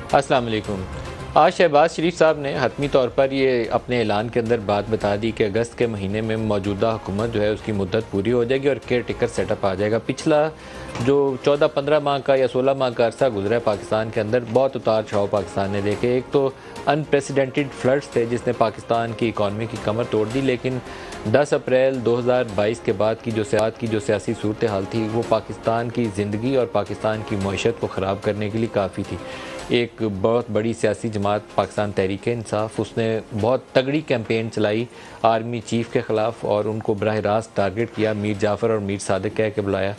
अस्सलाम वालेकुम। आज शहबाज शरीफ साहब ने हतमी तौर पर ये अपने ऐलान के अंदर बात बता दी कि अगस्त के महीने में मौजूदा हुकूमत जो है उसकी मुद्दत पूरी हो जाएगी और केयर टेकर सेटअप आ जाएगा। पिछला जो 14-15 माह का या 16 माह का अरसा गुजरा है पाकिस्तान के अंदर, बहुत उतार चढ़ाव पाकिस्तान ने देखे। एक तो अनप्रेसिडेंटेड फ्लड्स थे जिसने पाकिस्तान की इकॉनमी की कमर तोड़ दी, लेकिन 10 अप्रैल 2022 के बाद की जो सियासी सूरत हाल थी वो पाकिस्तान की ज़िंदगी और पाकिस्तान की मईशत को ख़राब करने के लिए काफ़ी थी। एक बहुत बड़ी सियासी जमात पाकिस्तान तहरीक इंसाफ, उसने बहुत तगड़ी कैंपेन चलाई आर्मी चीफ़ के ख़िलाफ़ और उनको बराह रास्त टारगेट किया, मीर जाफ़र और मीर सादिक कह के बुलाया।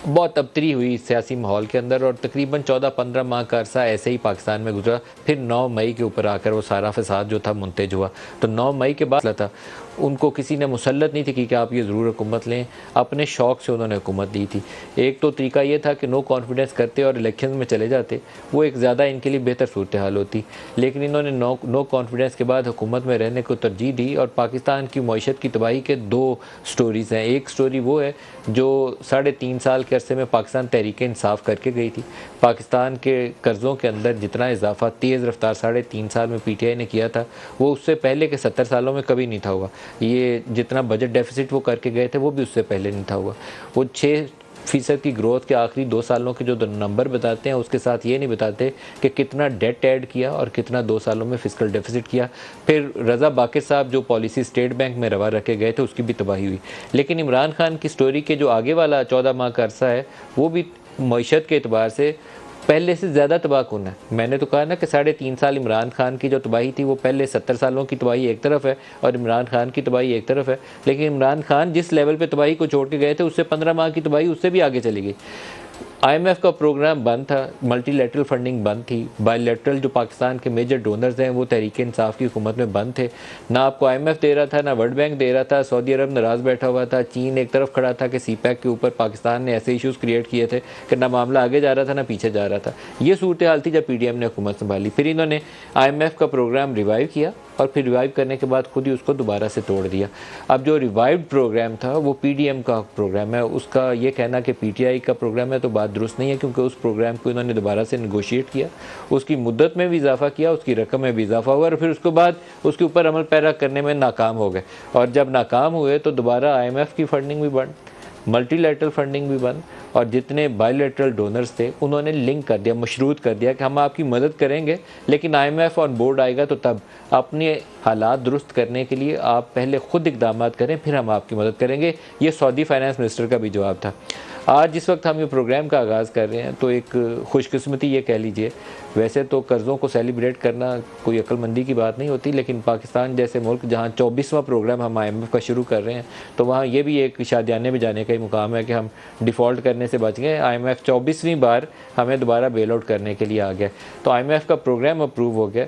बहुत तब्तरी हुई सियासी माहौल के अंदर और तकरीबन 14-15 माह का अरसा ऐसे ही पाकिस्तान में गुजरा। फिर 9 मई के ऊपर आकर वो सारा फसाद जो था मुंतज हुआ। तो 9 मई के बाद था उनको किसी ने मुसल्लत नहीं थी कि आप ये ज़रूर हुकूमत लें, अपने शौक़ से उन्होंने हुकूमत दी थी। एक तो तरीका ये था कि नो कॉन्फिडेंस करते और इलेक्शन में चले जाते, वो एक ज़्यादा इनके लिए बेहतर सूरत हाल होती। लेकिन इन्होंने नो कॉन्फिडेंस के बाद हुकूमत में रहने को तरजीह दी और पाकिस्तान की मईशत की तबाही के 2 स्टोरीज़ हैं। एक स्टोरी वो है जो 3.5 साल के अरसे में पाकिस्तान तहरीक इंसाफ करके गई थी। पाकिस्तान के कर्ज़ों के अंदर जितना इजाफा तेज़ रफ्तार 3.5 साल में PTI ने किया था वो उससे पहले के 70 सालों में कभी नहीं था हुआ। ये जितना बजट डेफिसिट वो करके गए थे वो भी उससे पहले नहीं था हुआ। वो 6% की ग्रोथ के आखिरी 2 सालों के जो नंबर बताते हैं उसके साथ ये नहीं बताते कि कितना डेट ऐड किया और कितना 2 सालों में फिस्कल डेफिसिट किया। फिर रज़ा बाक़िर साहब जो पॉलिसी स्टेट बैंक में रवा रखे गए थे उसकी भी तबाही हुई। लेकिन इमरान खान की स्टोरी के जो आगे वाला 14 माह का अरसा है वो भी मईशत के अतबार से पहले से ज़्यादा तबाहकुन है। मैंने तो कहा ना कि 3.5 साल इमरान खान की जो तबाही थी वो पहले 70 सालों की तबाही एक तरफ है और इमरान खान की तबाही एक तरफ है। लेकिन इमरान खान जिस लेवल पे तबाही को छोड़ के गए थे उससे 15 माह की तबाही उससे भी आगे चली गई। IMF का प्रोग्राम बंद था, मल्टीलैटरल फंडिंग बंद थी, बायलैटरल जो पाकिस्तान के मेजर डोनर्स हैं वो तहरीक इंसाफ की हुकूमत में बंद थे। ना आपको IMF दे रहा था, ना वर्ल्ड बैंक दे रहा था। सऊदी अरब नाराज़ बैठा हुआ था। चीन एक तरफ खड़ा था कि CPEC के ऊपर पाकिस्तान ने ऐसे इशूज़ क्रिएट किए थे कि ना मामला आगे जा रहा था ना पीछे जा रहा था। ये सूरत हाल थी जब PDM ने हुकूमत संभाली। फिर इन्होंने IMF का प्रोग्राम रिवाइव किया और फिर रिवाइव करने के बाद खुद ही उसको दोबारा से तोड़ दिया। अब जो रिवाइव्ड प्रोग्राम था वो PDM का प्रोग्राम है। उसका ये कहना कि PTI का प्रोग्राम है तो बात दुरुस्त नहीं है, क्योंकि उस प्रोग्राम को इन्होंने दोबारा से नेगोशिएट किया, उसकी मुद्दत में भी इजाफा किया, उसकी रकम में भी इजाफा हुआ और फिर उसके बाद उसके ऊपर अमल पैरा करने में नाकाम हो गए। और जब नाकाम हुए तो दोबारा IMF की फंडिंग भी बंद, मल्टीलैटरल फंडिंग भी बंद और जितने बायलैटरल डोनर्स थे उन्होंने लिंक कर दिया, मशरूत कर दिया कि हम आपकी मदद करेंगे लेकिन IMF ऑन बोर्ड आएगा तो तब अपने हालात दुरुस्त करने के लिए आप पहले ख़ुद इक़दाम करें फिर हम आपकी मदद करेंगे। ये सऊदी फाइनेंस मिनिस्टर का भी जवाब था। आज जिस वक्त हम ये प्रोग्राम का आगाज़ कर रहे हैं तो एक खुशकिस्मती ये कह लीजिए, वैसे तो कर्ज़ों को सेलिब्रेट करना कोई अक्लमंदी की बात नहीं होती, लेकिन पाकिस्तान जैसे मुल्क जहाँ 24वां प्रोग्राम हम IMF का शुरू कर रहे हैं तो वहाँ ये भी एक शादियाने में जाने का ही मुकाम है कि हम डिफ़ॉल्ट करने से बच गए। IMF 24वीं बार हमें दोबारा बेल आउट करने के लिए आ गया। तो IMF का प्रोग्राम अप्रूव हो गया,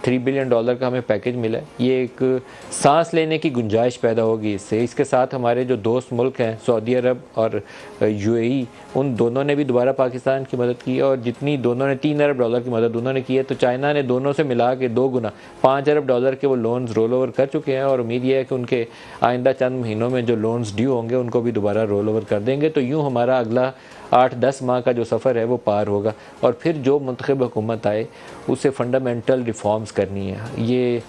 $3 बिलियन का हमें पैकेज मिला। ये एक सांस लेने की गुंजाइश पैदा होगी इससे। इसके साथ हमारे जो दोस्त मुल्क हैं सऊदी अरब और UAE, उन दोनों ने भी दोबारा पाकिस्तान की मदद की और जितनी दोनों ने $3 अरब की मदद उन्होंने की है तो चाइना ने दोनों से मिला के 2 गुना $5 अरब के वो लोन्स रोल ओवर कर चुके हैं और उम्मीद ये है कि उनके आइंदा चंद महीनों में जो लोन्स ड्यू होंगे उनको भी दोबारा रोल ओवर कर देंगे। तो यूँ हमारा अगला 8-10 माह का जो सफ़र है वो पार होगा और फिर जो मुंतखब हुकूमत आए उसे फ़ंडामेंटल रिफॉर्म्स करनी है। ये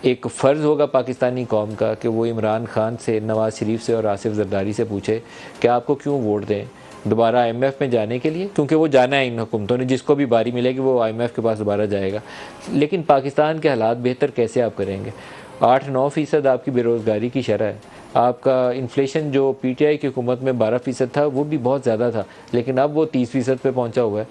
एक फ़र्ज़ होगा पाकिस्तानी कौम का कि वो इमरान खान से, नवाज़ शरीफ से और आसिफ ज़रदारी से पूछे कि आपको क्यों वोट दें दोबारा IMF में जाने के लिए, क्योंकि वो जाना है इन हुकूमतों ने, जिसको भी बारी मिलेगी वो IMF के पास दोबारा जाएगा। लेकिन पाकिस्तान के हालात बेहतर कैसे आप करेंगे? 8-9% आपकी बेरोज़गारी की शरह है। आपका इन्फ्लेशन जो PTI की हुकूमत में 12% था वो भी बहुत ज़्यादा था, लेकिन अब वो 30% पे पहुंचा हुआ है।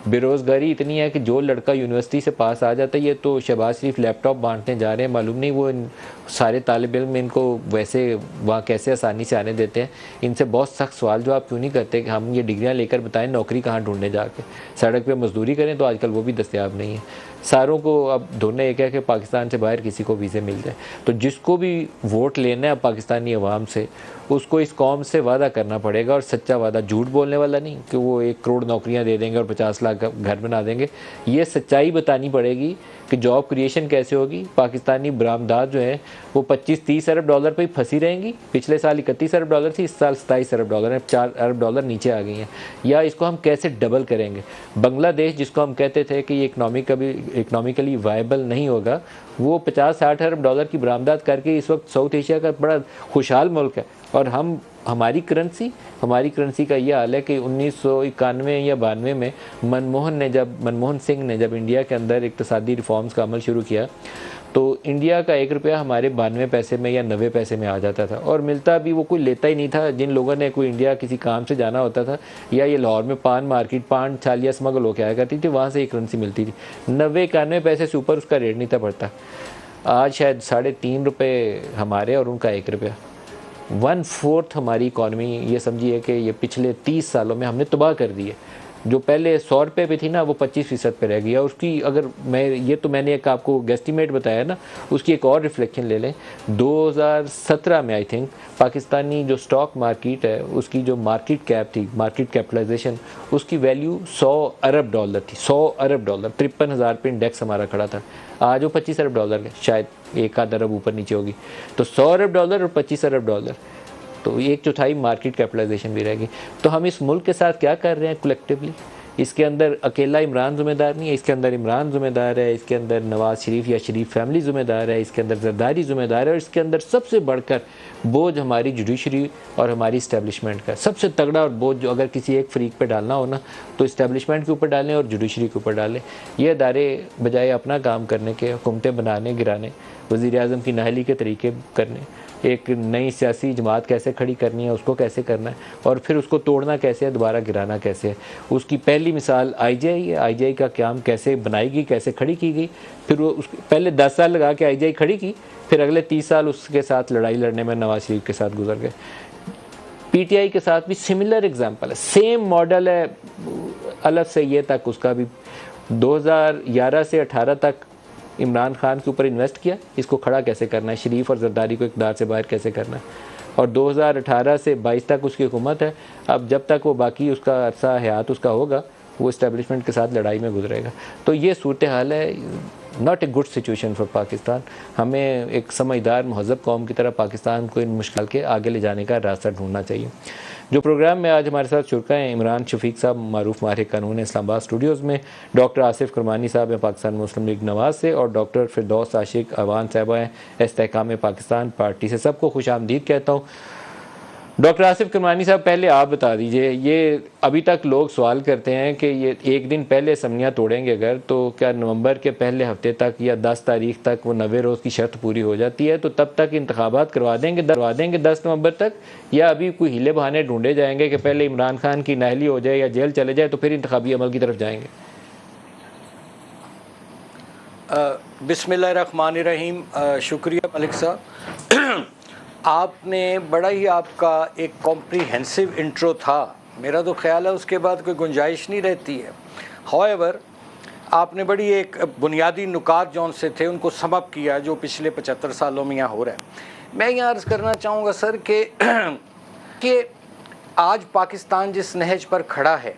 बेरोज़गारी इतनी है कि जो लड़का यूनिवर्सिटी से पास आ जाता है, ये तो शहबाज शरीफ लैपटॉप बांटने जा रहे हैं, मालूम नहीं वो इन सारे तालिब इल्म इनको वैसे वहाँ कैसे आसानी से आने देते हैं। इनसे बहुत सख्त सवाल जवाब क्यों नहीं करते कि हम ये डिग्रियाँ लेकर बताएं नौकरी कहाँ ढूंढने जाके, सड़क पे मजदूरी करें तो आजकल वो भी दस्तयाब नहीं है। सारों को अब ढूंढना एक है कि पाकिस्तान से बाहर किसी को वीज़े मिल जाए। तो जिसको भी वोट लेना है पाकिस्तान पाकिस्तानी अवाम से, उसको इस कौम से वादा करना पड़ेगा, और सच्चा वादा, झूठ बोलने वाला नहीं कि वो 1 करोड़ नौकरियां दे देंगे और 50 लाख घर बना देंगे। ये सच्चाई बतानी पड़ेगी कि जॉब क्रिएशन कैसे होगी। पाकिस्तानी बरामदात जो है वो 25-30 अरब डॉलर पर ही फंसी रहेंगी। पिछले साल 31 अरब डॉलर थी, इस साल 27 अरब डॉलर है, 4 अरब डॉलर नीचे आ गई हैं। या इसको हम कैसे डबल करेंगे। बांग्लादेश, जिसको हम कहते थे कि ये इकनॉमिकली वायबल नहीं होगा, वो 50-60 अरब डॉलर की बरामदात करके इस वक्त साउथ एशिया का बड़ा खुशहाल मुल्क है। और हमारी करेंसी का ये हाल है कि 1991 या 92 में मनमोहन सिंह ने जब इंडिया के अंदर इक्तिसादी रिफॉर्म्स का अमल शुरू किया, तो इंडिया का 1 रुपया हमारे 92 पैसे में या 90 पैसे में आ जाता था, और मिलता भी वो कोई लेता ही नहीं था। जिन लोगों ने कोई इंडिया किसी काम से जाना होता था, या ये लाहौर में पान मार्केट, पान छालियाँ स्मगल होकर आया करती थी, वहाँ से ये करेंसी मिलती थी। 90-91 पैसे से ऊपर उसका रेट नहीं था पड़ता। आज शायद 3.5 रुपये हमारे और उनका 1 रुपया। 1/4 हमारी इकॉनमी, ये समझिए कि ये पिछले 30 सालों में हमने तबाह कर दी है। जो पहले 100 रुपये पे थी ना, वो 25% पे रह गई। और उसकी अगर मैंने एक आपको गेस्टिमेट बताया ना, उसकी एक और रिफ्लेक्शन ले लें। 2017 में आई थिंक पाकिस्तानी जो स्टॉक मार्केट है, उसकी जो मार्केट कैप थी, मार्केट कैपिटलाइजेशन, उसकी वैल्यू 100 अरब डॉलर थी। 100 अरब डॉलर, 53,000 पे इंडेक्स हमारा खड़ा था। आज वो 25 अरब डॉलर है, शायद 1 अरब ऊपर नीचे होगी। तो 100 अरब डॉलर और 25 अरब डॉलर, तो 1/4 मार्केट कैपिटलाइजेशन भी रहेगी। तो हम इस मुल्क के साथ क्या कर रहे हैं कलेक्टिवली? इसके अंदर अकेला इमरान ज़िम्मेदार नहीं है, इसके अंदर इमरान ज़िम्मेदार है, इसके अंदर नवाज़ शरीफ या शरीफ फैमिली ज़िम्मेदार है, इसके अंदर जरदारी ज़िम्मेदार है, और इसके अंदर सबसे बढ़कर बोझ हमारी जुडिशरी और हमारी इस्टेब्लिशमेंट का। सबसे तगड़ा और बोझ जो अगर किसी एक फ्रीक पे डालना हो ना, तो इस्टेब्लिशमेंट के ऊपर डालें और जुडिशरी के ऊपर डालें। ये अदारे बजाय अपना काम करने के, हुकूमतें बनाने गिराने, वज़ीर-ए-आज़म की नाअहली के तरीके करने, एक नई सियासी जमात कैसे खड़ी करनी है, उसको कैसे करना है, और फिर उसको तोड़ना कैसे है, दोबारा गिराना कैसे है। उसकी पहली मिसाल IGI है। IGI का क्याम कैसे बनाई गई, कैसे खड़ी की गई। फिर वो पहले 10 साल लगा के IGI खड़ी की, फिर अगले 30 साल उसके साथ लड़ाई लड़ने में नवाज शरीफ के साथ गुजर गए। PTI के साथ भी सिमिलर एग्जाम्पल है, सेम मॉडल है। अलग से ये तक उसका भी 2011 से 18 तक इमरान खान के ऊपर इन्वेस्ट किया, इसको खड़ा कैसे करना है, शरीफ और जरदारी को इक़्तिदार से बाहर कैसे करना है। और 2018 से 22 तक उसकी हुकूमत है। अब जब तक वो बाकी उसका अरसा हयात उसका होगा, वो इस्टेब्लिशमेंट के साथ लड़ाई में गुजरेगा। तो ये सूरत हाल है। Not a good situation for Pakistan. हमें एक समझदार महज़ब कौम की तरह पाकिस्तान को इन मुश्किल के आगे ले जाने का रास्ता ढूंढना चाहिए। जो प्रोग्राम में आज हमारे साथ शुरका हैं, इमरान शफीक साहब, मारूफ माहिर कानून इस्लामाबाद स्टूडियोज़ में, डॉक्टर आसिफ करमानी साहब हैं पाकिस्तान मुस्लिम लीग नवाज़ से, और डॉक्टर फिरदौस आशिक अवान साहबा हैं इस्तेहकाम पाकिस्तान पार्टी से। सबको खुशामदीद कहता हूँ। डॉक्टर आसिफ करमानी साहब, पहले आप बता दीजिए, ये अभी तक लोग सवाल करते हैं कि ये एक दिन पहले असम्बलियाँ तोड़ेंगे अगर, तो क्या नवंबर के पहले हफ्ते तक या 10 तारीख तक वो 90 रोज़ की शर्त पूरी हो जाती है, तो तब तक इंतखाबात करवा देंगे 10 नवंबर तक, या अभी कोई हीले बहाने ढूंढे जाएंगे कि पहले इमरान खान की नाअहली हो जाए या जेल चले जाए तो फिर इंतखाबी अमल की तरफ जाएंगे? बिस्मिल्लाहिर्रहमानिर्रहीम। शुक्रिया मलिक साहब, आपने बड़ा ही, आपका एक कॉम्प्रिहेंसिव इंट्रो था। मेरा तो ख्याल है उसके बाद कोई गुंजाइश नहीं रहती है। हाउएवर, आपने बड़ी एक बुनियादी नुकात जौन से थे उनको समअप किया जो पिछले 75 सालों में यहाँ हो रहा है। मैं यहाँ अर्ज़ करना चाहूँगा सर कि आज पाकिस्तान जिस नहज पर खड़ा है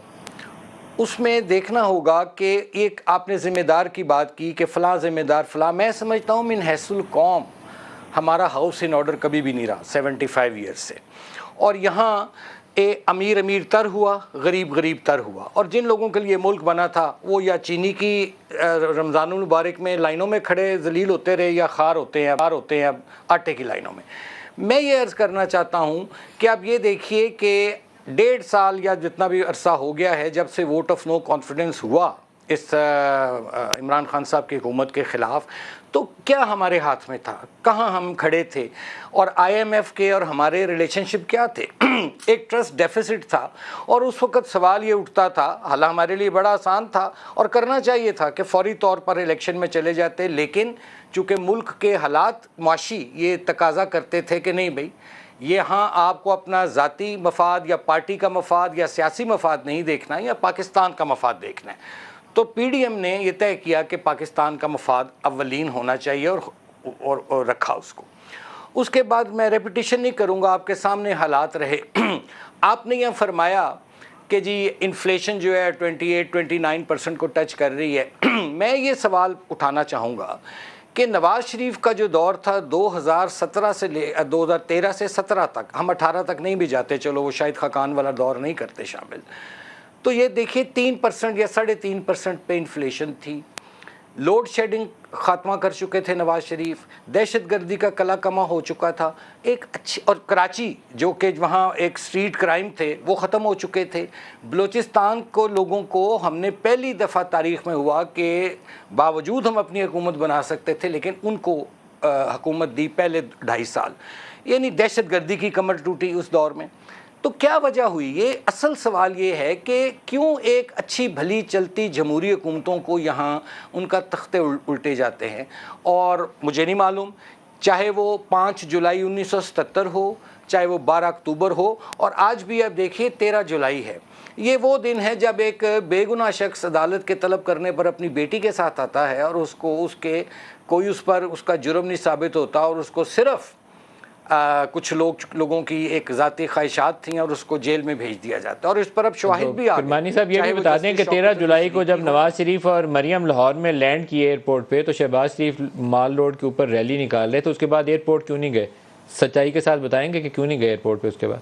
उसमें देखना होगा कि एक आपने ज़िम्मेदार की बात की कि फ़लाँ ज़िम्मेदार फ़लाँ। मैं समझता हूँ मिन हैसुल कौम हमारा हाउस इन ऑर्डर कभी भी नहीं रहा 75 ईयर्स से, और यहाँ अमीर तर हुआ, गरीब तर हुआ। और जिन लोगों के लिए मुल्क बना था वो या चीनी की रमज़ानुल मुबारक में लाइनों में खड़े जलील होते रहे, या खार होते हैं अब आटे की लाइनों में। मैं ये अर्ज़ करना चाहता हूँ कि आप ये देखिए कि 1.5 साल या जितना भी अरसा हो गया है जब से वोट ऑफ नो कॉन्फिडेंस हुआ इस इमरान खान साहब की हुकूमत के ख़िलाफ़, तो क्या हमारे हाथ में था, कहाँ हम खड़े थे, और IMF के और हमारे रिलेशनशिप क्या थे? एक ट्रस्ट डेफिसिट था, और उस वक़्त सवाल ये उठता था, हालांकि हमारे लिए बड़ा आसान था और करना चाहिए था कि फ़ौरी तौर पर इलेक्शन में चले जाते, लेकिन चूँकि मुल्क के हालात माशी ये तकाज़ा करते थे कि नहीं भाई, यहाँ आपको अपना ज़ाती मफाद या पार्टी का मफाद या सियासी मफाद नहीं देखना है, या पाकिस्तान का मफाद देखना है। तो PDM ने यह तय किया कि पाकिस्तान का मफाद अव्वलीन होना चाहिए और रखा उसको। उसके बाद मैं रेपिटेशन नहीं करूँगा, आपके सामने हालात रहे। आपने यह फरमाया कि जी इन्फ्लेशन जो है 28-29% को टच कर रही है। मैं ये सवाल उठाना चाहूँगा कि नवाज़ शरीफ का जो दौर था 2017 से 2013 से 17 तक, हम 18 तक नहीं भी जाते, चलो वो शायद खाकान वाला दौर नहीं करते शामिल, तो ये देखिए 3% या 3.5% पे इन्फ्लेशन थी। लोड शेडिंग ख़त्मा कर चुके थे नवाज़ शरीफ, दहशतगर्दी का कला कमा हो चुका था, एक अच्छी, और कराची जो कि वहाँ एक स्ट्रीट क्राइम थे वो ख़त्म हो चुके थे। बलूचिस्तान को लोगों को हमने पहली दफ़ा तारीख़ में हुआ कि बावजूद हम अपनी हुकूमत बना सकते थे लेकिन उनको हुकूमत दी पहले 2.5 साल, यानी दहशतगर्दी की कमर टूटी उस दौर में। तो क्या वजह हुई? ये असल सवाल ये है कि क्यों एक अच्छी भली चलती जमहूरी हुकूमतों को यहाँ उनका तख्ते उल्टे जाते हैं। और मुझे नहीं मालूम, चाहे वो 5 जुलाई 1977 हो, चाहे वो 12 अक्टूबर हो, और आज भी अब देखिए 13 जुलाई है। ये वो दिन है जब एक बेगुनाह शख्स अदालत के तलब करने पर अपनी बेटी के साथ आता है और उसको उसके कोई उस पर उसका जुर्म नहीं साबित होता और उसको सिर्फ़ कुछ लोगों की एक ज़ाती ख्वाहिशात थी और उसको जेल में भेज दिया जाता है। और इस पर अब शवाहिद भी आ गए। किरमानी साहब ये भी बता दें कि 13 जुलाई को जब नवाज शरीफ और मरियम लाहौर में लैंड किए एयरपोर्ट पे, तो शहबाज शरीफ माल रोड के ऊपर रैली निकाल रहे, तो उसके बाद एयरपोर्ट क्यों नहीं गए? सच्चाई के साथ बताएंगे कि क्यों नहीं गए एयरपोर्ट पे उसके बाद?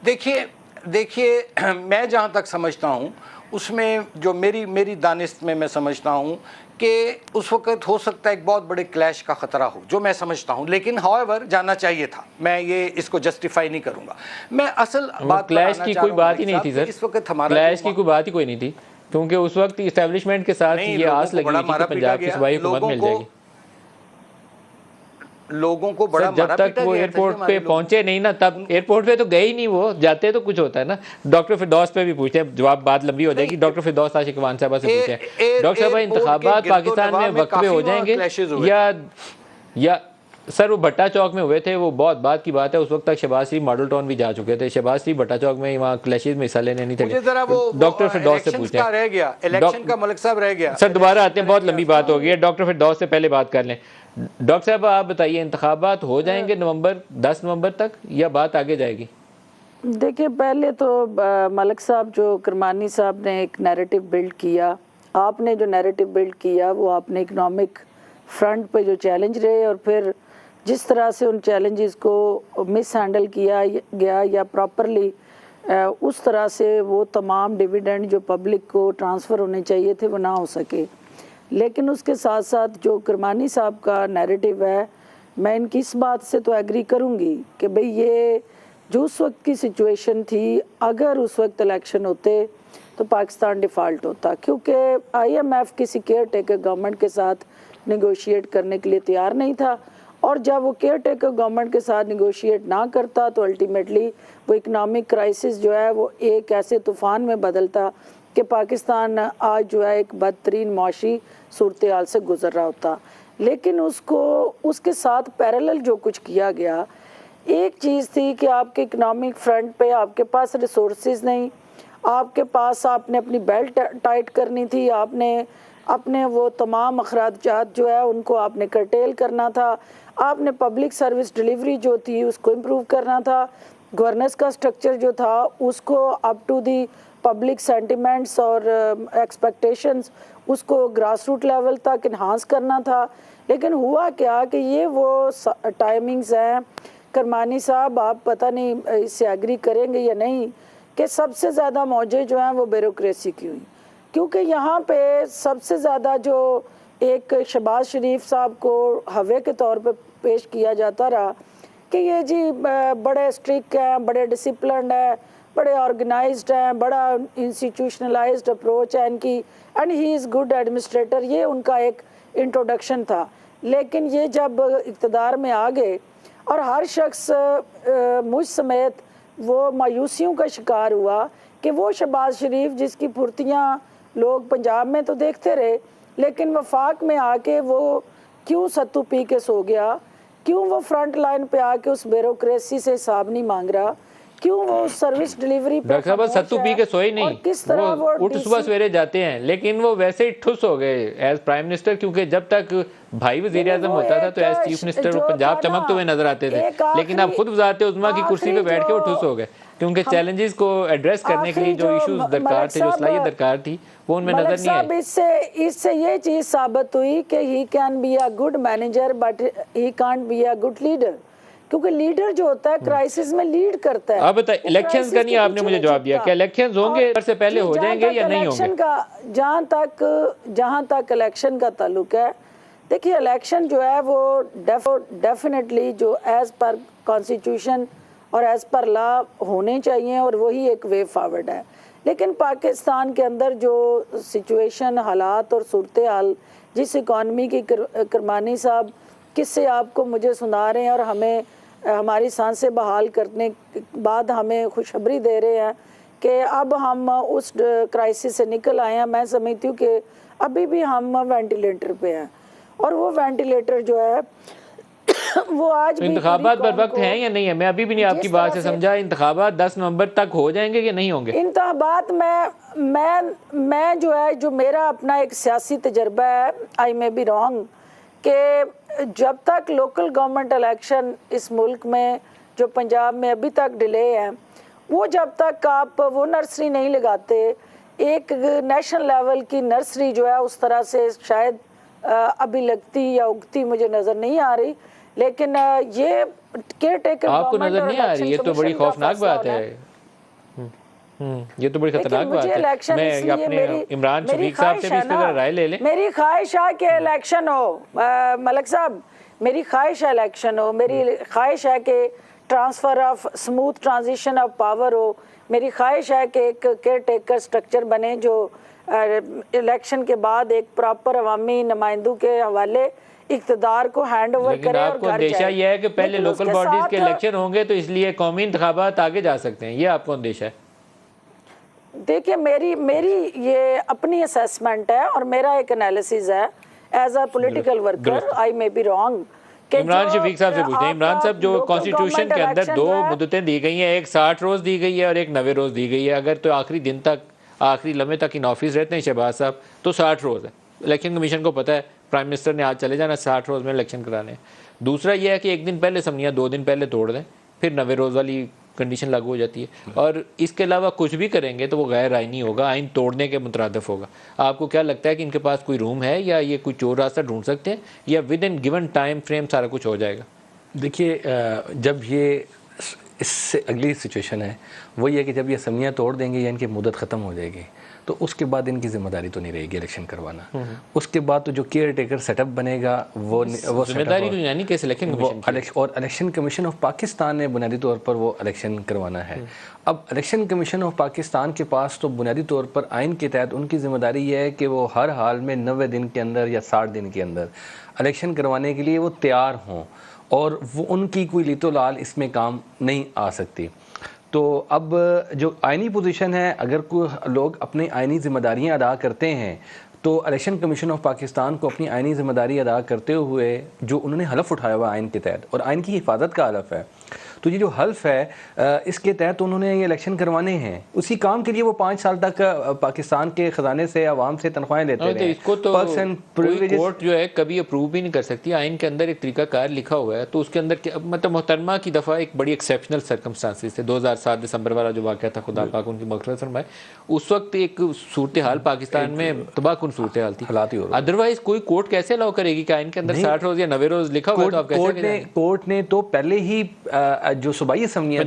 देखिए मैं जहाँ तक समझता हूँ उसमें जो मेरी दानिश में मैं समझता हूँ कि उस वक़्त हो सकता है एक बहुत बड़े क्लैश का ख़तरा हो, जो मैं समझता हूँ, लेकिन हाउएवर जाना चाहिए था। मैं ये इसको जस्टिफाई नहीं करूँगा। मैं असल बात क्लैश की कोई बात ही नहीं थी सर, इस वक्त हमारा क्लैश की कोई बात ही कोई नहीं थी, क्योंकि उस वक्त इस्टेब्लिशमेंट के साथ ये आस लगी हुई थी कि पंजाब की सूबाई हुकूमत मिल जाएगी। लोगों को बड़ा जब तक वो एयरपोर्ट पे पहुंचे नहीं ना, तब एयरपोर्ट पे तो गए ही नहीं, वो जाते तो कुछ होता है ना। डॉक्टर फिरदौस पे भी पूछते हैं, जवाब बात लंबी हो जाएगी। डॉक्टर फिरदौस आशिक खान साहब से पूछते हैं, डॉक्टर साहब इंतखाबात पाकिस्तान में वक्त पे हो जाएंगे या सर वो भट्टा चौक में हुए थे, वो बहुत बात की बात है, उस वक्त तक शहबाज शरीफ मॉडल टाउन भी जा चुके थे। शहबाज शरीफ भट्टा चौक में वहाँ क्लैशेज में हिस्सा लेने नहीं थे। डॉक्टर फिरदौस से पूछते हैं, रह गया इलेक्शन का, मलिक साहब रह गया सर, दोबारा आते हैं, बहुत लंबी बात हो गई है। डॉक्टर फिरदौस से पहले बात कर लें। डॉक्टर साहब आप बताइए, इंतखाबात हो जाएंगे 10 नवंबर तक या बात आगे जाएगी? देखिए, पहले तो मलिक साहब, जो किरमानी साहब ने एक नैरेटिव बिल्ड किया, आपने जो नैरेटिव बिल्ड किया वो आपने इकोनॉमिक फ्रंट पे जो चैलेंज रहे और फिर जिस तरह से उन चैलेंजेस को मिस हैंडल किया गया या प्रॉपरली उस तरह से वो तमाम डिविडेंड जो पब्लिक को ट्रांसफ़र होने चाहिए थे वो ना हो सके। लेकिन उसके साथ साथ जो किरमानी साहब का नैरेटिव है, मैं इनकी इस बात से तो एग्री करूँगी कि भाई ये जो उस वक्त की सिचुएशन थी, अगर उस वक्त इलेक्शन होते तो पाकिस्तान डिफ़ॉल्ट होता, क्योंकि IMF किसी केयर टेकर गवर्नमेंट के साथ नेगोशिएट करने के लिए तैयार नहीं था। और जब वो केयर टेकर गवर्नमेंट के साथ नेगोशिएट ना करता तो अल्टीमेटली वो इकनॉमिक क्राइसिस जो है वो एक ऐसे तूफ़ान में बदलता कि पाकिस्तान आज जो है एक बदतरीन माशी सूरत हाल से गुजर रहा होता। लेकिन उसके साथ पैरेलल जो कुछ किया गया, एक चीज़ थी कि आपके इकनॉमिक फ्रंट पे आपके पास रिसोर्सेज नहीं, आपके पास आपने अपनी बेल्ट टाइट करनी थी, आपने अपने वो तमाम अखराजात जो है उनको आपने कर्टेल करना था, आपने पब्लिक सर्विस डिलीवरी जो थी उसको इम्प्रूव करना था, गवर्नेंस का स्ट्रक्चर जो था उसको up to the public sentiments और एक्सपेक्टेशंस उसको ग्रास रूट लेवल तक इन्हांस करना था। लेकिन हुआ क्या कि ये वो टाइमिंग्स हैं, किरमानी साहब आप पता नहीं इससे एग्री करेंगे या नहीं, कि सबसे ज़्यादा मौजे जो हैं वो ब्यूरोक्रेसी की हुई, क्योंकि यहाँ पे सबसे ज़्यादा जो एक शहबाज शरीफ साहब को हवे के तौर पे पेश किया जाता रहा कि ये जी बड़े स्ट्रिक्ट हैं, बड़े डिसिप्लिन्ड हैं, बड़े ऑर्गेनाइज्ड हैं, बड़ा इंस्टीट्यूशनलाइज्ड अप्रोच है इनकी, and he is good administrator, ये उनका एक इंट्रोडक्शन था। लेकिन ये जब इक़्तिदार में आ गए और हर शख्स मुझ समेत वो मायूसियों का शिकार हुआ कि वो शहबाज शरीफ जिसकी फुर्तियाँ लोग पंजाब में तो देखते रहे, लेकिन वफाक में आके वो क्यों सत्तू पी के सो गया, क्यों वो फ्रंट लाइन पे आके उस ब्यूरोक्रेसी से हिसाब नहीं मांग रहा, क्यों वो सर्विस डिलीवरी पे डॉक्टर साहब खामोश सत्तू पी है के सोए और नहीं, किस तरह वो उठ DC सुबह सवेरे जाते हैं, लेकिन वो वैसे ही ठुस हो गए एज प्राइम मिनिस्टर, क्योंकि जब तक भाई वजीर आजम वो होता था तो एज एक चीफ मिनिस्टर वो जो पंजाब था ना, चमकते हुए नजर आते थे, एक लेकिन अब खुद वजारत उज़्मा की कुर्सी पे आखिरी बैठ के वो जो ठुस हो गए, क्योंकि हम- चैलेंजेस को एड्रेस करने के लिए आखिरी जो जो इश्यूज दरकार मलिक थे, जो साहब- सलाहियत दरकार थी, वो उनमें मलिक नजर नहीं साहब आई। इससे ये चीज साबित हुई कि he can be a good manager but he can't be a good leader, क्योंकि लीडर जो होता है क्राइसिस में लीड करता है। अब बताइए, वो इलेक्शंस crisis का नहीं के आपने पीछे मुझे जवाब दिया, छुपता। क्या इलेक्शंस होंगे और से पहले हो जहाँ जाएंगे तक या नहीं इलेक्शन होंगे? का जहाँ तक इलेक्शन का ताल्लुक है, देखिए इलेक्शन जो है वो डेफिनेटली जो एज पर कॉन्स्टिट्यूशन और एज पर लॉ होने चाहिए और वही एक वे फॉरवर्ड है। लेकिन पाकिस्तान के अंदर जो सिचुएशन, हालात और सूरत हाल, जिस इकॉनमी की करमानी साहब किससे आपको मुझे सुना रहे हैं और हमें हमारी सांसें बहाल करने के बाद हमें खुशखबरी दे रहे हैं कि अब हम उस क्राइसिस से निकल आए हैं। मैं समझती हूँ कि अभी भी हम वेंटिलेटर पे हैं और वो वेंटिलेटर जो है वो आज भी इंतखाबात पूरी बर वक्त कौम हैं या नहीं है? मैं अभी भी नहीं आपकी जिस बात तरह से से- समझा, इंतखाबात 10 नवंबर तक हो जाएंगे कि नहीं होंगे? इंतखाबात मैं जो है, जो मेरा अपना एक सियासी तजर्बा है, आई मे बी रॉन्ग, कि जब तक लोकल गवर्नमेंट इलेक्शन इस मुल्क में जो पंजाब में अभी तक डिले है, वो जब तक आप वो नर्सरी नहीं लगाते, एक नेशनल लेवल की नर्सरी जो है उस तरह से शायद अभी लगती या उगती मुझे नज़र नहीं आ रही। लेकिन ये केयर टेकर आपको नजर नहीं आ रही? ये तो बड़ी खौफनाक बात है। ये तो बड़ी खतरनाक बात है। मैं अपने इमरान शफीक साहब से भी इस पर जरा राय ले लें। मेरी ख्वाहिश है कि इलेक्शन हो, मलिक साहब, मेरी ख्वाहिश है इलेक्शन हो, मेरी ख्वाहिश है कि transfer of smooth transition of power हो, मेरी ख्वाहिश है कि एक केयर टेकर स्ट्रक्चर बने जो इलेक्शन के बाद एक प्रॉपर अवामी नुमाइंदों के हवाले इक़्तिदार को हैंड ओवर लेकिन करे और आपको घर अंदेशा जाए। यह है कि पहले लेकिन लोकल उसके बॉडीज साथ के इलेक्शन होंगे तो इसलिए कौमी इंतखाबात आगे जा सकते हैं, ये आपको अंदेशा है? देखिए, मेरी ये अपनी असेसमेंट है और मेरा एक एनालिसिस है as a political worker, I may be wrong. Imran Shafiq साहब से पूछते हैं। इमरान साहब, जो कॉन्स्टिट्यूशन के अंदर 2 मुद्दतें दी गई हैं, एक 60 रोज़ दी गई है और एक 90 रोज़ दी गई है, अगर तो आखिरी दिन तक, आखिरी लम्हे तक इन ऑफिस रहते हैं शहबाज साहब तो 60 रोज़ है। इलेक्शन कमीशन को पता है प्राइम मिनिस्टर ने आज चले जाना, 60 रोज़ में इलेक्शन कराने हैं। दूसरा यह है कि एक दिन पहले समनिया 2 दिन पहले तोड़ दें, फिर 90 रोज़ वाली कंडीशन लागू हो जाती है। और इसके अलावा कुछ भी करेंगे तो वो गैर आइनी होगा, आइन तोड़ने के मुतरादिफ होगा। आपको क्या लगता है कि इनके पास कोई रूम है या ये कोई चोर रास्ता ढूंढ सकते हैं या with in given time frame सारा कुछ हो जाएगा? देखिए, जब ये इससे अगली सिचुएशन है वो ये कि जब ये असम्बलियाँ तोड़ देंगे या इनकी मुद्दत ख़त्म हो जाएगी तो उसके बाद इनकी जिम्मेदारी तो नहीं रहेगी इलेक्शन करवाना। उसके बाद तो जो केयर टेकर सेटअप बनेगा वो जिम्मेदारी तो यानी कि इलेक्शन कमीशन और इलेक्शन कमीशन ऑफ पाकिस्तान ने बुनियादी तौर पर वो इलेक्शन करवाना है। अब इलेक्शन कमीशन ऑफ पाकिस्तान के पास तो बुनियादी तौर पर आइन के तहत उनकी जिम्मेदारी ये है कि वो हर हाल में 90 दिन के अंदर या 60 दिन के अंदर इलेक्शन करवाने के लिए वो तैयार हों और वो उनकी कोई लीतो लाल इसमें काम नहीं आ सकती। तो अब जो आइनी पोजीशन है, अगर कोई लोग अपनी आइनी जिम्मेदारियां अदा करते हैं तो इलेक्शन कमीशन ऑफ पाकिस्तान को अपनी आइनी जिम्मेदारी अदा करते हुए जो उन्होंने हलफ उठाया हुआ आइन के तहत, और आइन की हिफाजत का हलफ है, तो ये जो हल्फ है इसके तहत उन्होंने ये इलेक्शन करवाने हैं। उसी काम के लिए वो 5 साल तक पाकिस्तान के ख़जाने से आवाम से तनख्वाहें लेते रहे। इसको तो कोई कोर्ट जो है कभी अप्रूव भी नहीं कर सकती। आइन के अंदर एक तरीकाकार लिखा हुआ है, तो उसके अंदर मतलब मोहतरमा की दफ़ा एक बड़ी एक्सेप्शनल सर्कमस्टांसिस थे, 2007 दिसंबर वाला जो वाक़या था, खुदा पाक उनकी मग़फ़िरत फरमाए, उस वक्त एक सूरत हाल पाकिस्तान में तबाहकुन सूरत हाल थी। अदरवाइज कोई कोर्ट कैसे अलाउ करेगी कि आइन के अंदर 60 रोज़ या 90 रोज़ लिखा हुआ है, तो आप कैसे? कोर्ट ने तो पहले ही जो सूबाई असम्बलियाँ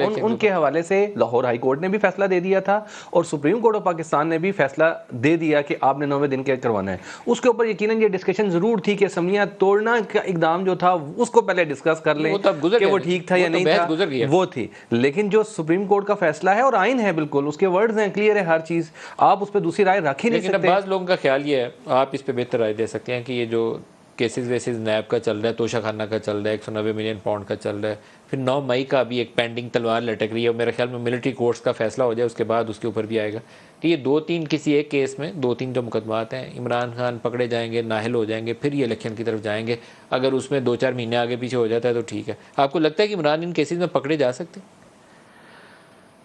थी उनके हवाले से लाहौर हाई कोर्ट ने भी फैसला दे दिया था और सुप्रीम कोर्ट ऑफ पाकिस्तान ने भी फैसला दे दिया कि आपने 90 दिन के करवाना है। उसके ऊपर यकीनन ये डिस्कशन जरूर थी कि असम्बलियाँ तोड़ना का इकदाम जो था उसको पहले डिस्कस कर लें कि वो ठीक था या नहीं था, वो थी। लेकिन जो सुप्रीम कोर्ट का फैसला है और आइन है, बिल्कुल उसके वर्ड्स हैं, क्लियर है हर चीज़, आप उस पर दूसरी राय रख ही नहीं सकते। लेकिन बाज़ लोगों का ख्याल ये है, आप इस पर बेहतर राय दे सकते हैं, कि ये जो केसेस वेसेस नैब का चल रहा है, तोशा खाना का चल रहा है, 190 मिलियन पाउंड का चल रहा है, फिर 9 मई का भी एक पेंडिंग तलवार लटक रही है, मेरे ख्याल में मिलिट्री कोर्ट्स का फैसला हो जाए उसके बाद उसके ऊपर भी आएगा। तो ये 2-3 किसी एक केस में 2-3 जो मुकदमात हैं, इमरान खान पकड़े जाएंगे, नाहिल हो जाएंगे, फिर ये इलेक्शन की तरफ जाएंगे। अगर उसमें 2-4 महीने आगे पीछे हो जाता है तो ठीक है। आपको लगता है कि इमरान इन केसेस में पकड़े जा सकते हैं?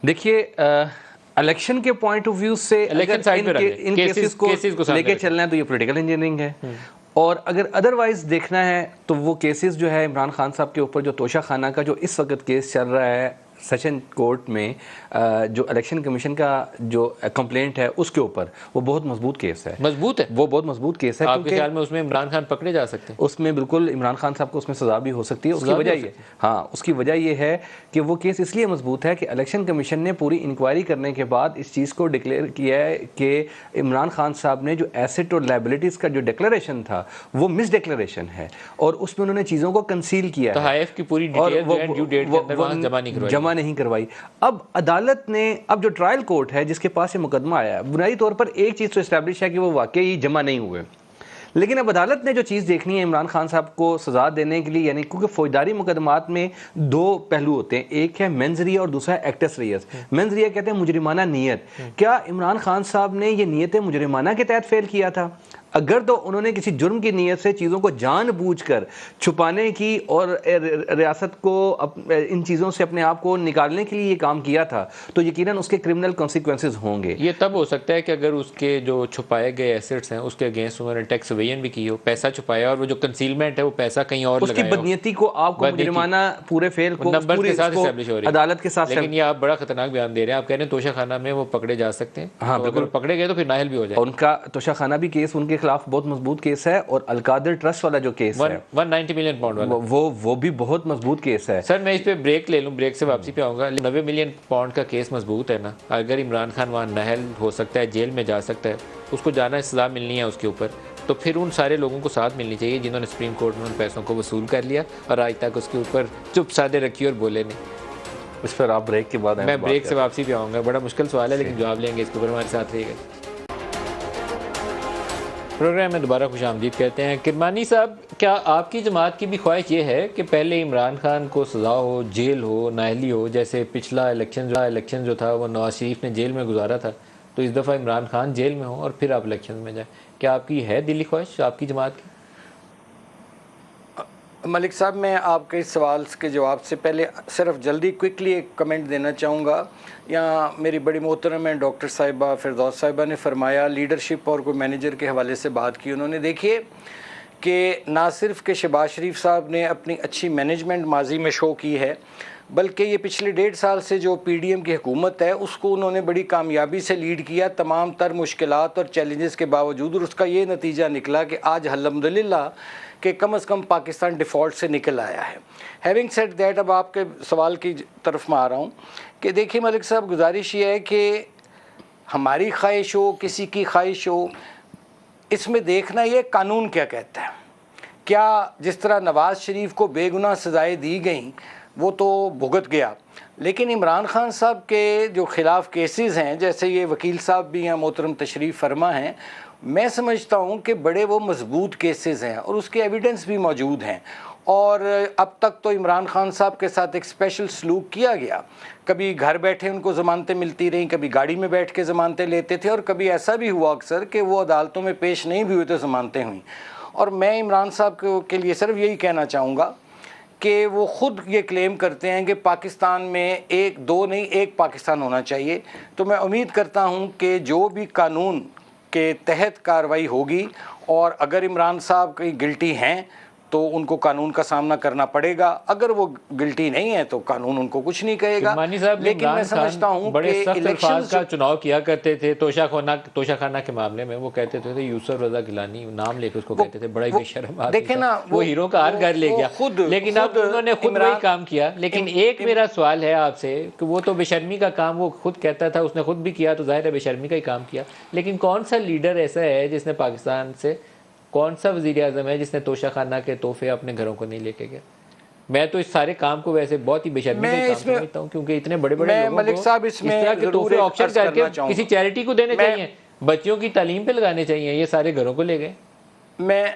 देखिए इलेक्शन के पॉइंट ऑफ व्यू से Election अगर side पे रख दें। इन केसेस को सामने लेके रखें। चलना है तो ये पॉलिटिकल इंजीनियरिंग है। और अगर अदरवाइज देखना है तो वो केसेस जो है इमरान खान साहब के ऊपर, जो तोशा खाना का जो इस वक्त केस चल रहा है सेशन कोर्ट में, जो इलेक्शन कमीशन का जो कंप्लेंट है उसके ऊपर, वो बहुत मजबूत केस है। मजबूत है, वो बहुत मजबूत केस है। आपके ख्याल में उसमें इमरान खान पकड़े जा सकते हैं? उसमें बिल्कुल इमरान खान साहब को उसमें सजा भी हो सकती है। उसकी वजह ये, हाँ, उसकी वजह ये है कि वो केस इसलिए मजबूत है कि इलेक्शन कमीशन ने पूरी इंक्वायरी करने के बाद इस चीज़ को डिक्लेयर किया है कि इमरान खान साहब ने जो एसेट और लाइबिलिटीज़ का जो डिक्लेरेशन था वो मिस डिक्लेरेशन है और उसमें उन्होंने चीज़ों को कंसील किया तो है। हाईएफ की पूरी डिटेल जो है ड्यू डेट के अंदर वहाँ जमा नहीं करवाई। अब अदालत ने, अब जो ट्रायल कोर्ट है जिसके पास ये मुकदमा आया है, बुनियादी तौर पर एक चीज़ तो इस्टेब्लिश है कि वो वाकई जमा नहीं हुए, लेकिन अब अदालत ने जो चीज़ देखनी है इमरान खान साहब को सजा देने के लिए, यानी क्योंकि फौजदारी मुकदमात में दो पहलू होते हैं, एक है मेंजरिया और दूसरा है एक्टस रियस। मेंजरिया कहते हैं मुजरिमाना नीयत। क्या इमरान खान साहब ने ये नीयत मुजरिमाना के तहत फेल किया था? अगर तो उन्होंने किसी जुर्म की नीयत से चीज़ों को जानबूझकर छुपाने की और रियासत को इन चीज़ों से अपने आप को निकालने के लिए ये काम किया था तो यकीनन उसके क्रिमिनल कॉन्सिक्वेंसेस होंगे। ये तब हो सकता है कि अगर उसके जो छुपाए गए एसेट्स हैं उसके अगेंस्ट उन्होंने टैक्स एवेजन भी की हो, पैसा छुपाया और वो जो कंसीलमेंट है वो पैसा कहीं और उसकी बदनीयती को, आपको मुजरिमाना पूरे फेल को नंबर के साथ एस्टैब्लिश हो रही है अदालत के साथ। लेकिन ये आप बड़ा खतरनाक बयान दे रहे हैं। आप कह रहे हैं तोशा खाना में वो पकड़े जा सकते हैं। हाँ, तो अगर पकड़े गए तो फिर नाहल भी हो जाए। उनका तोशा खाना भी केस उनके खिलाफ बहुत मजबूत केस है और अलकादर ट्रस्ट वाला जो केस है 190 मिलियन पाउंड वाला, वो भी बहुत मजबूत केस है। सर मैं इस पे ब्रेक ले लूं, ब्रेक से वापसी पे आऊंगा। 90 मिलियन पाउंड का केस मजबूत है ना। अगर इमरान खान वहाँ नाहल हो सकता है, जेल में जा सकता है, उसको जाना सजा मिलनी है उसके ऊपर, तो फिर उन सारे लोगों को साथ मिलनी चाहिए जिन्होंने सुप्रीम कोर्ट में उन पैसों को वसूल कर लिया और आज तक उसके ऊपर चुप सादे रखी और बोले नहीं। इस पर आप ब्रेक के बाद, मैं ब्रेक से वापसी पे आऊँगा। बड़ा मुश्किल सवाल है लेकिन जवाब लेंगे इसके ऊपर, हमारे साथ रहिएगा। प्रोग्राम में दोबारा खुश आमदीद कहते हैं। किरमानी साहब, क्या आपकी जमात की भी ख्वाहिश ये है कि पहले इमरान खान को सज़ा हो, जेल हो, नाहली हो, जैसे पिछला इलेक्शन जो था वो नवाज शरीफ ने जेल में गुजारा था, तो इस दफ़ा इमरान खान जेल में हो और फिर आप इलेक्शन में जाए? क्या आपकी है दिली ख्वाहिश आपकी जमात की? मलिक साहब, मैं आपके इस सवाल के जवाब से पहले सिर्फ जल्दी क्विकली एक कमेंट देना चाहूँगा। यहाँ मेरी बड़ी मोहतरम है डॉक्टर साहिबा फिरदौस साहिबा ने फरमाया लीडरशिप और कोई मैनेजर के हवाले से बात की उन्होंने। देखिए कि ना सिर्फ के शहबाज शरीफ साहब ने अपनी अच्छी मैनेजमेंट माजी में शो की है, बल्कि ये पिछले 1.5 साल से जो पीडीएम की हुकूमत है उसको उन्होंने बड़ी कामयाबी से लीड किया तमाम तर मुश्किलात और चैलेंजेस के बावजूद, और उसका ये नतीजा निकला कि आज अल्हम्दुलिल्लाह कि कम अज़ कम पाकिस्तान डिफ़ॉल्ट से निकल आया है। हैविंग सेड दैट, अब आपके सवाल की तरफ मैं आ रहा हूँ कि देखिए मलिक साहब, गुजारिश ये है कि हमारी ख्वाहिश हो, किसी की ख्वाहिश हो, इसमें देखना ये कानून क्या कहता है। क्या जिस तरह नवाज़ शरीफ को बेगुनाह सज़ाएँ दी गई वो तो भुगत गया, लेकिन इमरान खान साहब के जो ख़िलाफ़ केसेस हैं, जैसे ये वकील साहब भी हैं मोहतरम तशरीफ़ फरमा हैं, मैं समझता हूँ कि बड़े वो मजबूत केसेस हैं और उसके एविडेंस भी मौजूद हैं। और अब तक तो इमरान खान साहब के साथ एक स्पेशल सलूक किया गया। कभी घर बैठे उनको ज़मानतें मिलती रहीं, कभी गाड़ी में बैठ के ज़मानतें लेते थे, और कभी ऐसा भी हुआ अक्सर कि वो अदालतों में पेश नहीं भी हुए तो ज़मानतें हुई। और मैं इमरान साहब के लिए सिर्फ यही कहना चाहूँगा कि वो ख़ुद ये क्लेम करते हैं कि पाकिस्तान में एक दो नहीं एक पाकिस्तान होना चाहिए। तो मैं उम्मीद करता हूँ कि जो भी कानून के तहत कार्रवाई होगी, और अगर इमरान साहब कहीं गिल्टी हैं तो उनको कानून का सामना करना पड़ेगा, अगर वो गिल्टी नहीं है तो कानून उनको कुछ नहीं कहेगा। लेकिन मैं समझता हूँ बड़े कि सख्त इलेक्शन अल्फाज का चुनाव किया करते थे तोशा खाना के मामले में। वो कहते थे यूसुफ रजा गिलानी नाम लेकर उसको कहते थे, बड़ा ही बेशर्म आदमी देखे ना, वो हीरो का हर घर ले गया खुद, लेकिन अब उन्होंने खुद वही काम किया। लेकिन एक मेरा सवाल है आपसे कि वो तो बेशर्मी का काम वो खुद कहता था, उसने खुद भी किया, तो जाहिर है बेशर्मी का ही काम किया। लेकिन कौन सा लीडर ऐसा है जिसने पाकिस्तान से, कौन सा वज़ीर आज़म है जिसने तोशा खाना के तोहफे अपने घरों को नहीं लेके गया? मैं तो इस सारे काम को वैसे बहुत ही बेशर्मी का काम समझता हूँ, क्योंकि इतने बड़े बड़े लोगों मलिक को साहब इस तरह के तोहफे ऑक्शन करके किसी चैरिटी को देने चाहिए, बच्चियों की तालीम पे लगाने चाहिए। ये सारे घरों को ले गए। मैं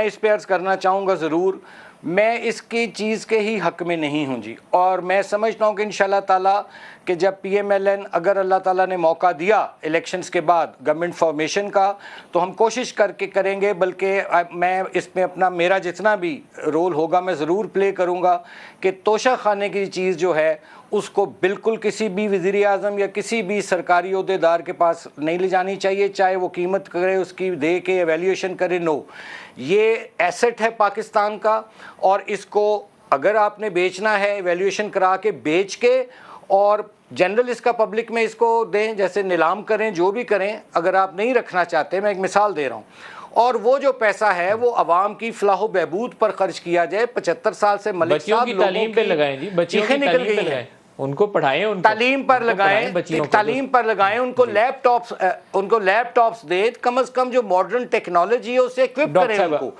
इस पे अर्ज़ करना चाहूँगा ज़रूर। मैं इसकी चीज़ के ही हक़ में नहीं हूँ जी, और मैं समझता हूँ कि इंशाल्लाह ताला कि जब PMLN अगर अल्लाह ताला ने मौका दिया इलेक्शंस के बाद गवर्नमेंट फॉर्मेशन का, तो हम कोशिश करके करेंगे। बल्कि मैं इसमें अपना मेरा जितना भी रोल होगा मैं ज़रूर प्ले करूँगा कि तोशा खाने की चीज़ जो है उसको बिल्कुल किसी भी वज़ीर आज़म या किसी भी सरकारी ओहदेदार के पास नहीं ले जानी चाहिए, चाहे वो कीमत करे उसकी दे के एवेल्यूएशन करे। नो, ये एसेट है पाकिस्तान का, और इसको अगर आपने बेचना है एवेल्यूएशन करा के बेच के, और जनरल इसका पब्लिक में इसको दें, जैसे नीलाम करें, जो भी करें। अगर आप नहीं रखना चाहते, मैं एक मिसाल दे रहा हूँ, और वो जो पैसा है वो अवाम की फलाह बहबूद पर खर्च किया जाए। 75 साल से मलिक बच्चियों साहब की तालीम पे लगाएं जी, बच्चियों की निकल तालीम गई पे हैं, लगाएं, उनको पढ़ाएं, उनको तालीम पर लगाएं, तालीम पर लगाएं, उनको लैपटॉप्स दे, कम से कम जो मॉडर्न टेक्नोलॉजी है उससे इक्विप करें उनको।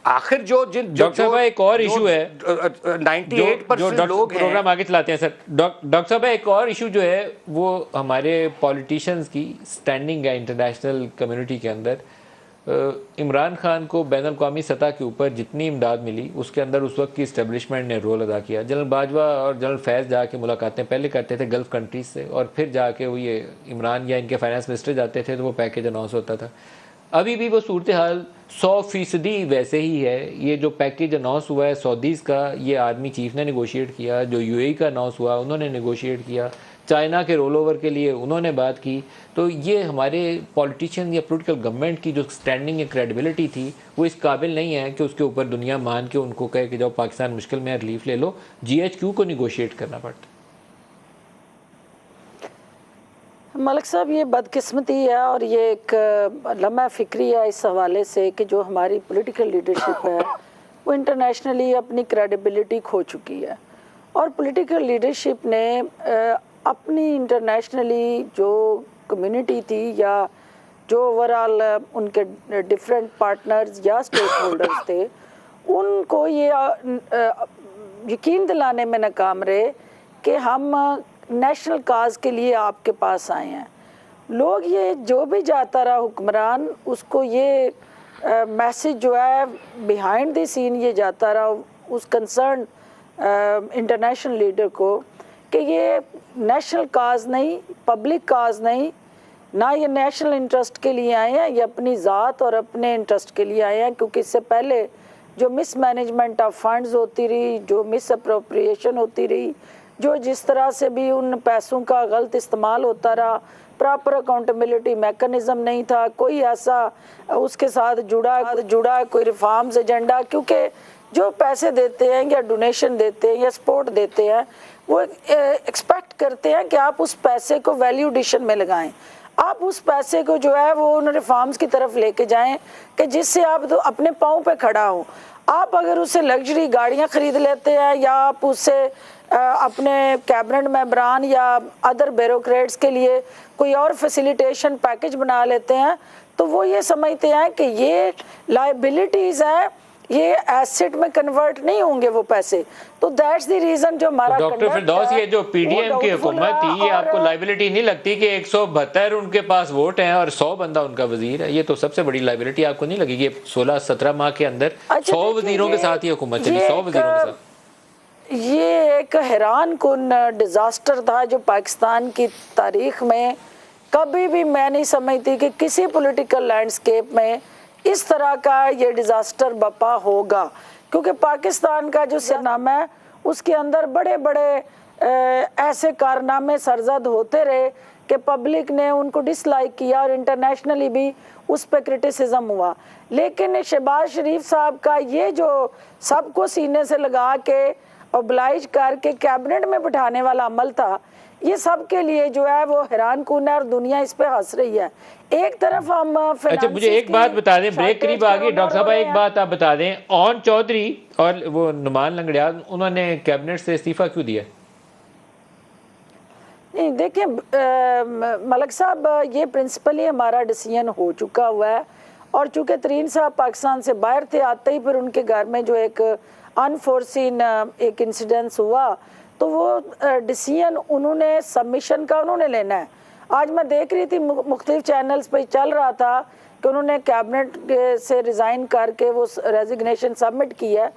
आखिर जो डॉक्टर साहब एक और इशू है, 98% लोग हैं। प्रोग्राम आगे चलाते हैं सर। डॉक्टर साहब एक और इशू जो है वो हमारे पॉलिटिशियंस की स्टैंडिंग है इंटरनेशनल कम्युनिटी के अंदर। इमरान खान को बैन अवी सतह के ऊपर जितनी इमदाद मिली उसके अंदर उस वक्त की इस्टेब्लिशमेंट ने रोल अदा किया। जनरल बाजवा और जनरल फैज़ जाके मुलाकातें पहले करते थे गल्फ़ कंट्रीज से, और फिर जाके वो ये इमरान या इनके फाइनेंस मिनिस्टर जाते थे तो वो पैकेज अनाउंस होता था। अभी भी वो सूरत हाल 100% वैसे ही है। ये जो पैकेज अनाउंस हुआ है सऊदीज़ का, ये आर्मी चीफ ने नेगोशिएट किया, जो यूएई का अनाउंस हुआ उन्होंने नेगोशिएट किया, चाइना के रोल ओवर के लिए उन्होंने बात की। तो ये हमारे पॉलिटिशियन या पॉलिटिकल गवर्नमेंट की जो स्टैंडिंग या क्रेडिबिलिटी थी वो इस काबिल नहीं है कि उसके ऊपर दुनिया मान के उनको कहे कि जाओ पाकिस्तान मुश्किल में रिलीफ ले लो। GHQ को निगोशिएट करना पड़ता। मलिक साहब, ये बदकिस्मती है और ये एक लम्हा फ़िक्री है इस हवाले से कि जो हमारी पॉलिटिकल लीडरशिप है वो इंटरनेशनली अपनी क्रेडिबिलिटी खो चुकी है, और पॉलिटिकल लीडरशिप ने अपनी इंटरनेशनली जो कम्युनिटी थी या जो ओवरऑल उनके डिफरेंट पार्टनर्स या स्टेक होल्डर्स थे, उनको ये यकीन दिलाने में नाकाम रहे कि हम नेशनल काज के लिए आपके पास आए हैं। लोग ये जो भी जाता रहा हुक्मरान, उसको ये मैसेज जो है बिहाइंड द सीन ये जाता रहा उस कंसर्न इंटरनेशनल लीडर को कि ये नेशनल काज नहीं, पब्लिक काज नहीं, ना ये नेशनल इंटरेस्ट के लिए आए हैं, ये अपनी ज़ात और अपने इंटरेस्ट के लिए आए हैं। क्योंकि इससे पहले जो मिसमैनेजमेंट ऑफ फंड्स होती रही, जो मिस अप्रोप्रिएशन होती रही, जो जिस तरह से भी उन पैसों का गलत इस्तेमाल होता रहा, प्रॉपर अकाउंटेबिलिटी मैकेनिज़्म नहीं था, कोई ऐसा उसके साथ जुड़ा कोई रिफॉर्म्स एजेंडा। क्योंकि जो पैसे देते हैं या डोनेशन देते हैं या सपोर्ट देते हैं, वो एक्सपेक्ट करते हैं कि आप उस पैसे को वैल्यू एडिशन में लगाएं, आप उस पैसे को जो है वो उन रिफॉर्म्स की तरफ लेके जाएं कि जिससे आप तो अपने पाँव पे खड़ा हो। आप अगर उससे लग्जरी गाड़ियां खरीद लेते हैं या आप उससे अपने कैबिनेट मेंबरान या अदर ब्यूरोक्रेट्स के लिए कोई और फैसिलिटेशन पैकेज बना लेते हैं, तो वो ये समझते हैं कि ये लायबिलिटीज़ है, ये एसेट में कन्वर्ट नहीं होंगे वो पैसे। तो दैट्स द रीज़न जो हमारा डॉक्टर फिरदौस, ये जो PDM की हुकूमत थी, ये आपको लाइबिलिटी नहीं लगती कि 172 उनके पास वोट हैं और 100 बंदा उनका वजीर है? ये तो सबसे बड़ी लाइबिलिटी आपको नहीं लगेगी? 16-17 माह के अंदर 100 वजीरों के साथ ये हुकूमत चली, 100 वजीरों के साथ। ये एक हैरान कुन डिज़ास्टर था जो पाकिस्तान की तारीख में कभी भी मैं नहीं समझती कि किसी पॉलिटिकल लैंडस्केप में इस तरह का ये डिज़ास्टर बपा होगा। क्योंकि पाकिस्तान का जो सरनामा है उसके अंदर बड़े बड़े ऐसे कारनामे सरजद होते रहे कि पब्लिक ने उनको डिसलाइक किया और इंटरनेशनली भी उस पर क्रिटिसिज्म हुआ। लेकिन शहबाज शरीफ साहब का ये जो सबको सीने से लगा के ओब्लाइज करके कैबिनेट में बिठाने वाला अमल था, ये सब के लिए जो है वो हैरान कुन है और दुनिया इस पे हंस रही है। एक तरफ हम अच्छा, मुझे एक बात बता दें, ब्रेक करीब आ गई डॉक्टर साहब, एक बात आप बता दें, ओन चौधरी और वो नुमान लंगड़ियाल, उन्होंने कैबिनेट से इस्तीफा क्यों दिया? नहीं देखिए मलिक साहब, ये प्रिंसिपली हमारा डिसीजन हो चुका हुआ है, और चूँकि तरीन साहब पाकिस्तान से बाहर थे, आते ही फिर उनके घर में जो एक अनफोर्सिन एक इंसिडेंस हुआ, तो वो डिसीजन उन्होंने सबमिशन का उन्होंने लेना है। आज मैं देख रही थी मुख्तलिफ चैनल्स पे चल रहा था कि उन्होंने कैबिनेट से रिज़ाइन करके वो रेजिग्नेशन सबमिट की है।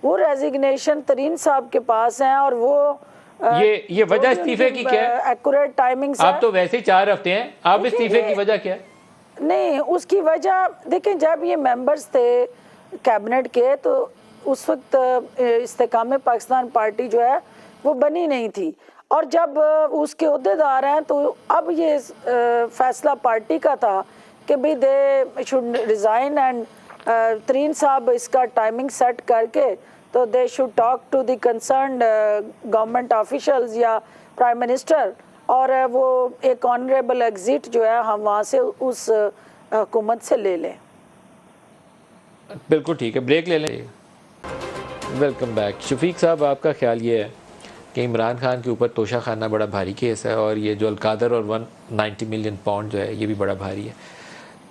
वो रेजिग्नेशन तरीन साहब के पास है और वो ये वजह इस्तीफे की क्या है? एक्यूरेट टाइमिंग से, आप तो वैसे ही 4 हफ्ते हैं, आप इस्तीफे की वजह क्या है? नहीं, उसकी वजह देखिए, जब ये मेंबर्स थे कैबिनेट के तो उस वक्त इस्तेकाम पाकिस्तान पार्टी जो है वो बनी नहीं थी। और जब उसके अहदेदार हैं तो अब ये फैसला पार्टी का था कि भाई दे शुड रिज़ाइन एंड तरीन साहब इसका टाइमिंग सेट करके तो they should talk to the concern government officials या प्राइम मिनिस्टर और वो एक ऑनरेबल एग्जिट जो है हम वहाँ से उस हुकूमत से ले लें। बिल्कुल ठीक है, ब्रेक ले लें। Welcome back. शफीक साहब, आपका ख्याल ये है कि इमरान खान के ऊपर तोशा खाना बड़ा भारी केस है और ये जो अलकादर और 190 मिलियन पाउंड जो है ये भी बड़ा भारी है।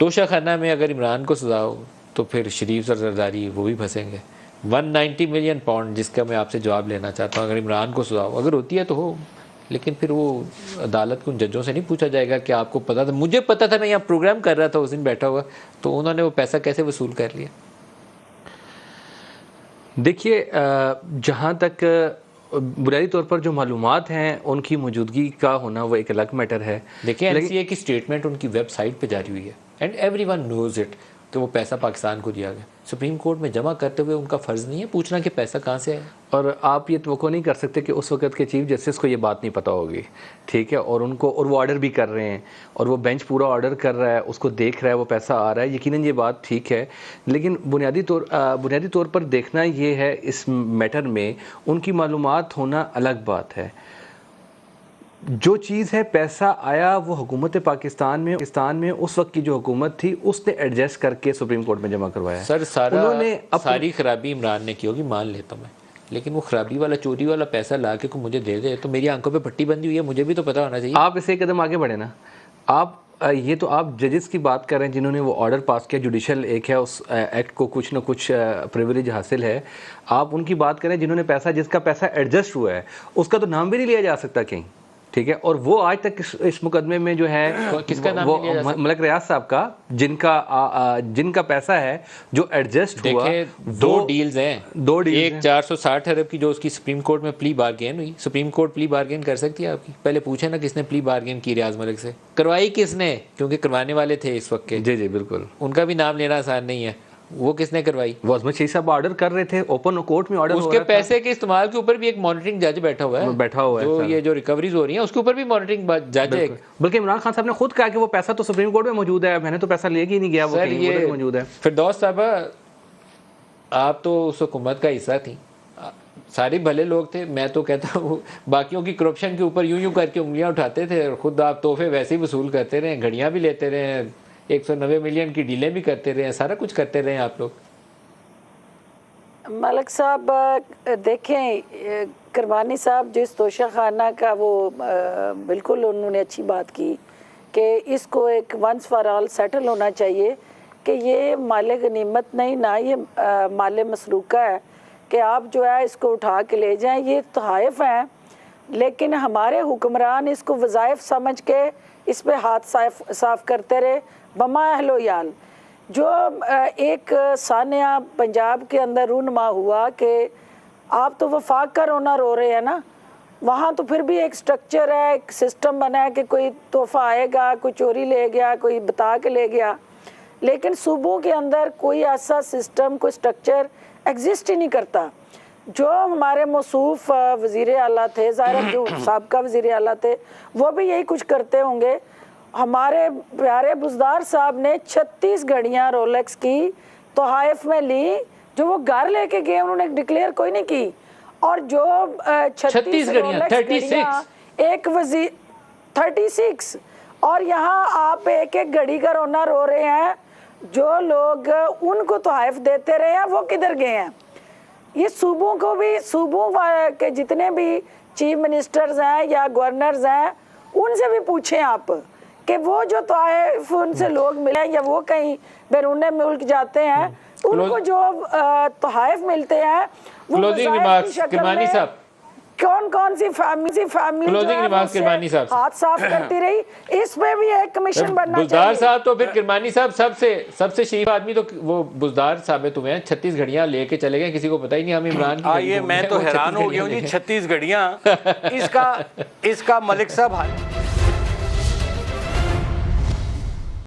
तोशा खाना में अगर इमरान को सजा हो तो फिर शरीफ और जरदारी वो भी फंसेंगे। 190 मिलियन पाउंड जिसका मैं आपसे जवाब लेना चाहता हूँ, अगर इमरान को सजा हो, अगर होती है तो हो, लेकिन फिर वो अदालत के उन जजों से नहीं पूछा जाएगा कि आपको पता था, मुझे पता था, मैं यहाँ प्रोग्राम कर रहा था उस दिन बैठा हुआ, तो उन्होंने वो पैसा कैसे वसूल कर लिया? देखिए, जहाँ तक बुनियादी तौर पर जो मालूमात हैं उनकी मौजूदगी का होना वो एक अलग मैटर है। देखिए, एनसीए की स्टेटमेंट उनकी वेबसाइट पे जारी हुई है एंड एवरीवन नोज इट कि वो पैसा पाकिस्तान को दिया गया। सुप्रीम कोर्ट में जमा करते हुए उनका फ़र्ज़ नहीं है पूछना कि पैसा कहाँ से है। और आप ये तवक्को नहीं कर सकते कि उस वक्त के चीफ जस्टिस को ये बात नहीं पता होगी, ठीक है, और उनको और वो ऑर्डर भी कर रहे हैं और वो बेंच पूरा ऑर्डर कर रहा है, उसको देख रहा है, वो पैसा आ रहा है, यकीनन ये बात ठीक है। लेकिन बुनियादी तौर पर देखना ये है इस मैटर में उनकी मालूमात होना अलग बात है। जो चीज़ है पैसा आया वो हुकूमत पाकिस्तान में उस वक्त की जो हुकूमत थी उसने एडजस्ट करके सुप्रीम कोर्ट में जमा करवाया। सर सारी खराबी इमरान ने की होगी, मान लेता हूँ मैं, लेकिन वो खराबी वाला चोरी वाला पैसा ला के को मुझे दे दे तो मेरी आंखों पे पट्टी बंदी हुई है, मुझे भी तो पता होना चाहिए। आप इसे एक कदम आगे बढ़े ना, आप ये तो आप जजेस की बात कर रहे हैं जिन्होंने वो ऑर्डर पास किया, जुडिशल एक है, उस एक्ट को कुछ ना कुछ प्रिविलेज हासिल है। आप उनकी बात करें जिन्होंने पैसा, जिसका पैसा एडजस्ट हुआ है, उसका तो नाम भी नहीं लिया जा सकता कहीं, ठीक है। और वो आज तक इस मुकदमे में जो है किसका नाम वो मलिक रियाज साहब का, जिनका पैसा है जो एडजस्ट हुआ। दो डील्स हैं, एक 460 अरब की जो उसकी सुप्रीम कोर्ट में प्ली बार्गेन हुई। सुप्रीम कोर्ट प्ली बार्गेन कर सकती है आपकी? पहले पूछे ना किसने प्ली बार्गेन की रियाज मलिक से, करवाई किसने? क्योंकि करवाने वाले थे इस वक्त के। जी जी बिल्कुल, उनका भी नाम लेना आसान नहीं है। वो किसने करवाई? वो अजमत शहीद साहब ऑर्डर कर रहे थे, ओपन कोर्ट में ऑर्डर उसके पैसे के इस्तेमाल के ऊपर भी एक मॉनिटरिंग जज बैठा हुआ है जो ये जो रिकवरीज हो रही हैं उसके ऊपर भी मॉनिटरिंग जज है। बल्कि इमरान खान साहब ने खुद कहा कि वो पैसा तो सुप्रीम कोर्ट में मौजूद है, मैंने तो पैसा लेके ही नहीं गया, वो कहीं मौजूद है। फिरदौस साहब, आप तो उस हुकूमत का हिस्सा थी, सारे भले लोग थे, मैं तो कहता हूँ बाकियों की करप्शन के ऊपर यूं करके उंगलियां उठाते थे और खुद आप तोहफे वैसे ही वसूल करते रहे, घड़ियां भी लेते रहे, 190 मिलियन की डीलें भी करते रहे, सारा कुछ करते रहे आप लोग। मलिक साहब देखें, करमानी साहब जिस तोशा खाना का वो बिल्कुल उन्होंने अच्छी बात की कि इसको एक वंस फॉर ऑल सेटल होना चाहिए कि ये माले गनीमत नहीं ना, ये माले मसरूका है कि आप जो है इसको उठा के ले जाएं। ये तोहाइफ हैं लेकिन हमारे हुक्मरान इसको वज़ाइफ समझ के इस पे हाथ साफ करते रहे। बमा अहलो याल जो एक सानिया पंजाब के अंदर रूनमा हुआ कि आप तो वफाक का रोना रो रहे हैं ना, वहाँ तो फिर भी एक स्ट्रक्चर है, एक सिस्टम बना है कि कोई तोहफा आएगा, कोई चोरी ले गया, कोई बता के ले गया, लेकिन सूबों के अंदर कोई ऐसा सिस्टम, कोई स्ट्रक्चर एग्जिस्ट ही नहीं करता। जो हमारे मौसूफ वज़ीर आला थे, ज़ाहिर जो साबका वज़ीर आला थे, वो भी यही कुछ करते होंगे। हमारे प्यारे बुजदार साहब ने 36 घड़ियाँ रोलेक्स की तोहाइफ में ली जो वो घर लेके गए, उन्होंने डिक्लेयर कोई नहीं की। और जो 36 घड़ियाँ एक वज़ीर 36, और यहाँ आप एक एक घड़ी का रोना रो रहे हैं। जो लोग उनको तोहाइफ देते रहे हैं वो किधर गए हैं? ये सूबों को भी, सूबों के जितने भी चीफ मिनिस्टर्स हैं या गवर्नर्स हैं, उनसे भी पूछें आप कि वो जो तोहाइफ उनसे लोग मिले या वो कहीं बैरून मुल्क जाते हैं, उनको जो तोहाइफ मिलते हैं वो किरमानी साहब कौन सी फैमिली हाथ साफ करती रही। इस पे भी एक कमीशन बनना चाहिए। बुजदार साहब तो फिर किरमानी साहब सबसे शरीफ आदमी तो वो बुजदार साबित हुए हैं। 36 घड़ियां लेके चले गए, किसी को पता ही नहीं हम इमरान की। ये मैं तो हैरान हो गया हूँ जी, 36 घड़ियां। इसका मलिक साहब